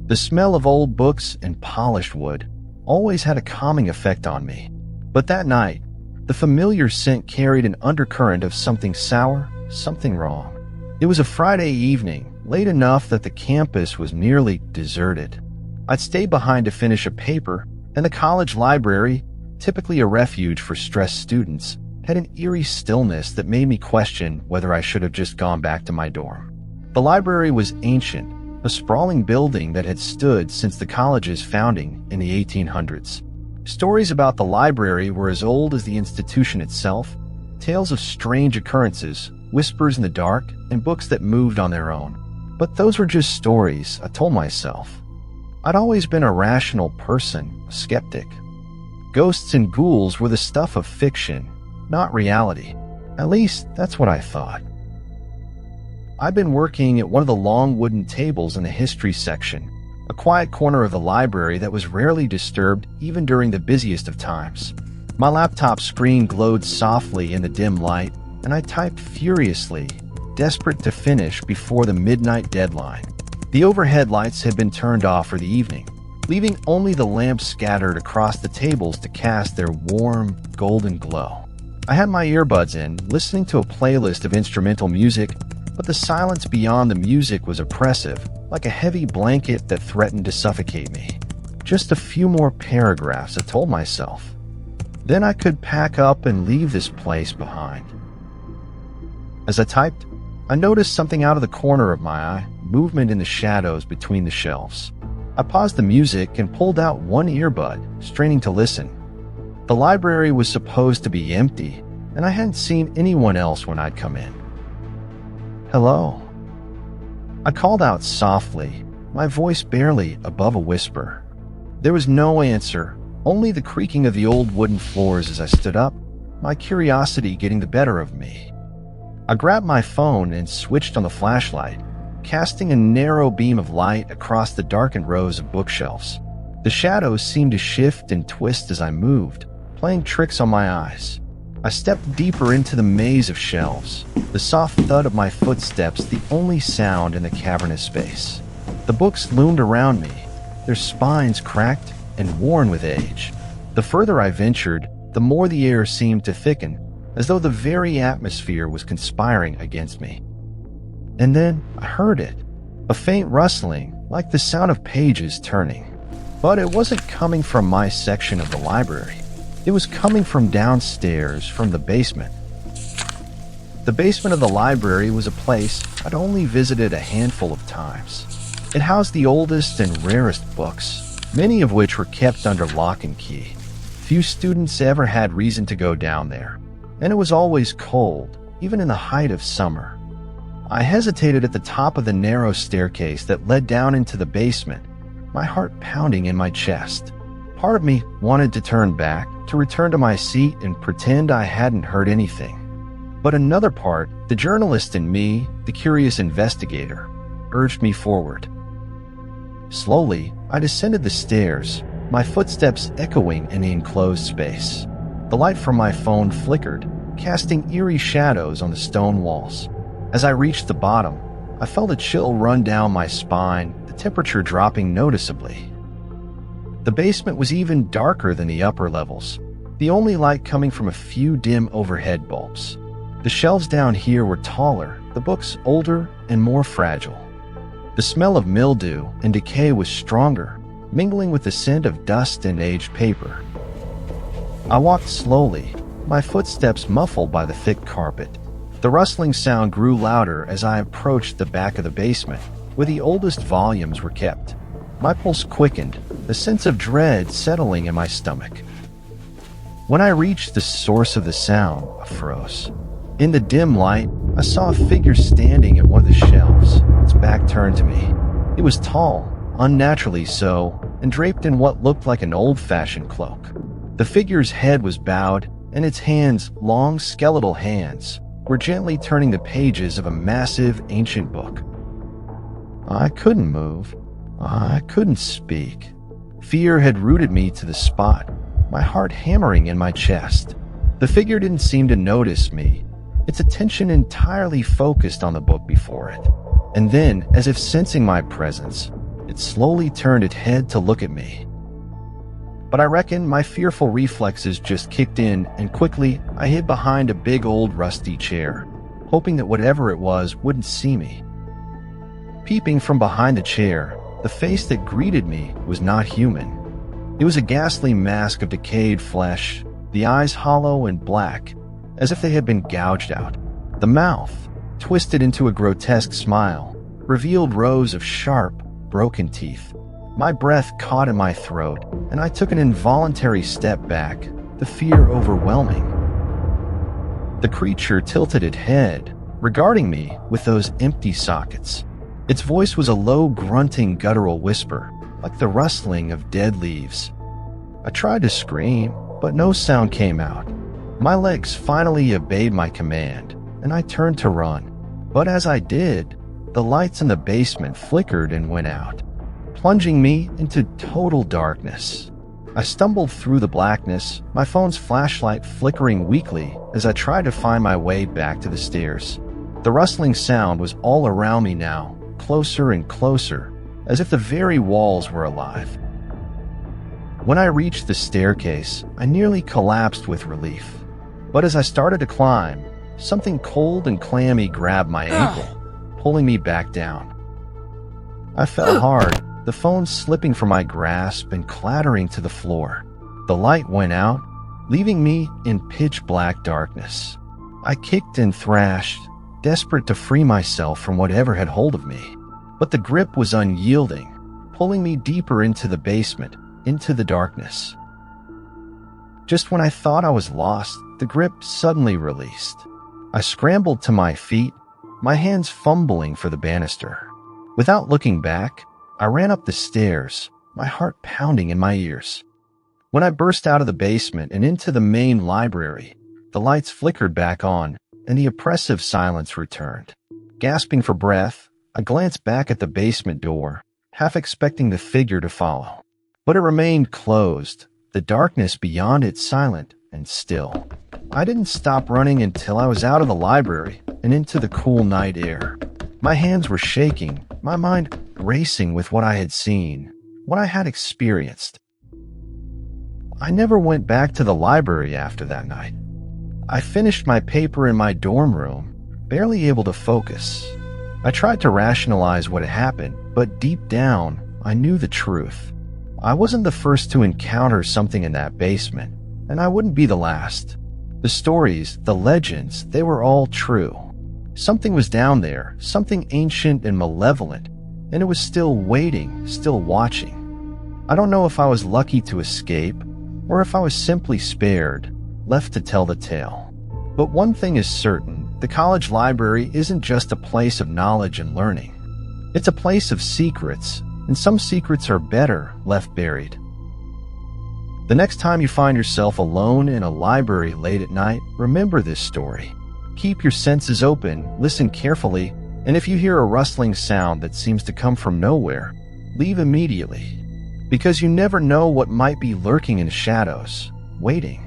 The smell of old books and polished wood always had a calming effect on me. But that night, the familiar scent carried an undercurrent of something sour, something wrong. It was a Friday evening, late enough that the campus was nearly deserted. I'd stayed behind to finish a paper, and the college library, typically a refuge for stressed students, had an eerie stillness that made me question whether I should have just gone back to my dorm. The library was ancient, a sprawling building that had stood since the college's founding in the 1800s. Stories about the library were as old as the institution itself, tales of strange occurrences, whispers in the dark, and books that moved on their own. But those were just stories, I told myself. I'd always been a rational person, a skeptic. Ghosts and ghouls were the stuff of fiction, not reality. At least, that's what I thought. I'd been working at one of the long wooden tables in the history section, a quiet corner of the library that was rarely disturbed even during the busiest of times. My laptop screen glowed softly in the dim light, and I typed furiously, desperate to finish before the midnight deadline. The overhead lights had been turned off for the evening, leaving only the lamps scattered across the tables to cast their warm, golden glow. I had my earbuds in, listening to a playlist of instrumental music, but the silence beyond the music was oppressive, like a heavy blanket that threatened to suffocate me. Just a few more paragraphs, I told myself. Then I could pack up and leave this place behind. As I typed, I noticed something out of the corner of my eye, movement in the shadows between the shelves. I paused the music and pulled out one earbud, straining to listen. The library was supposed to be empty, and I hadn't seen anyone else when I'd come in. "Hello?" I called out softly, my voice barely above a whisper. There was no answer, only the creaking of the old wooden floors as I stood up, my curiosity getting the better of me. I grabbed my phone and switched on the flashlight, casting a narrow beam of light across the darkened rows of bookshelves. The shadows seemed to shift and twist as I moved, playing tricks on my eyes. I stepped deeper into the maze of shelves, the soft thud of my footsteps the only sound in the cavernous space. The books loomed around me, their spines cracked and worn with age. The further I ventured, the more the air seemed to thicken, as though the very atmosphere was conspiring against me. And then I heard it, a faint rustling, like the sound of pages turning. But it wasn't coming from my section of the library. It was coming from downstairs, from the basement. The basement of the library was a place I'd only visited a handful of times. It housed the oldest and rarest books, many of which were kept under lock and key. Few students ever had reason to go down there, and it was always cold, even in the height of summer. I hesitated at the top of the narrow staircase that led down into the basement, my heart pounding in my chest. Part of me wanted to turn back, to return to my seat and pretend I hadn't heard anything. But another part, the journalist in me, the curious investigator, urged me forward. Slowly, I descended the stairs, my footsteps echoing in the enclosed space. The light from my phone flickered, casting eerie shadows on the stone walls. As I reached the bottom, I felt a chill run down my spine, the temperature dropping noticeably. The basement was even darker than the upper levels, the only light coming from a few dim overhead bulbs. The shelves down here were taller, the books older and more fragile. The smell of mildew and decay was stronger, mingling with the scent of dust and aged paper. I walked slowly, my footsteps muffled by the thick carpet. The rustling sound grew louder as I approached the back of the basement, where the oldest volumes were kept. My pulse quickened, a sense of dread settling in my stomach. When I reached the source of the sound, I froze. In the dim light, I saw a figure standing at one of the shelves, its back turned to me. It was tall, unnaturally so, and draped in what looked like an old-fashioned cloak. The figure's head was bowed, and its hands, long skeletal hands, were gently turning the pages of a massive ancient book. I couldn't move. I couldn't speak. Fear had rooted me to the spot, my heart hammering in my chest. The figure didn't seem to notice me, its attention entirely focused on the book before it. And then, as if sensing my presence, it It slowly turned its head to look at me. But I reckon my fearful reflexes just kicked in, and quickly I hid behind a big old rusty chair, hoping that whatever it was wouldn't see me. Peeping from behind the chair, the face that greeted me was not human. It was a ghastly mask of decayed flesh, the eyes hollow and black, as if they had been gouged out. The mouth, twisted into a grotesque smile, revealed rows of sharp, broken teeth. My breath caught in my throat, and I took an involuntary step back, the fear overwhelming. The creature tilted its head, regarding me with those empty sockets. Its voice was a low, grunting, guttural whisper, like the rustling of dead leaves. I tried to scream, but no sound came out. My legs finally obeyed my command, and I turned to run. But as I did, the lights in the basement flickered and went out, plunging me into total darkness. I stumbled through the blackness, my phone's flashlight flickering weakly as I tried to find my way back to the stairs. The rustling sound was all around me now, closer and closer, as if the very walls were alive. When I reached the staircase, I nearly collapsed with relief. But as I started to climb, something cold and clammy grabbed my ankle, pulling me back down. I fell hard, the phone slipping from my grasp and clattering to the floor. The light went out, leaving me in pitch-black darkness. I kicked and thrashed, desperate to free myself from whatever had hold of me. But the grip was unyielding, pulling me deeper into the basement, into the darkness. Just when I thought I was lost, the grip suddenly released. I scrambled to my feet, my hands fumbling for the banister. Without looking back, I ran up the stairs, my heart pounding in my ears. When I burst out of the basement and into the main library, the lights flickered back on, and the oppressive silence returned. Gasping for breath, I glanced back at the basement door, half expecting the figure to follow. But it remained closed, the darkness beyond it silent and still. I didn't stop running until I was out of the library and into the cool night air. My hands were shaking, my mind racing with what I had seen, what I had experienced. I never went back to the library after that night. I finished my paper in my dorm room, barely able to focus. I tried to rationalize what had happened, but deep down, I knew the truth. I wasn't the first to encounter something in that basement, and I wouldn't be the last. The stories, the legends, they were all true. Something was down there, something ancient and malevolent, and it was still waiting, still watching. I don't know if I was lucky to escape, or if I was simply spared, left to tell the tale. But one thing is certain, the college library isn't just a place of knowledge and learning. It's a place of secrets, and some secrets are better left buried. The next time you find yourself alone in a library late at night, remember this story. Keep your senses open, listen carefully, and if you hear a rustling sound that seems to come from nowhere, leave immediately, because you never know what might be lurking in shadows, waiting.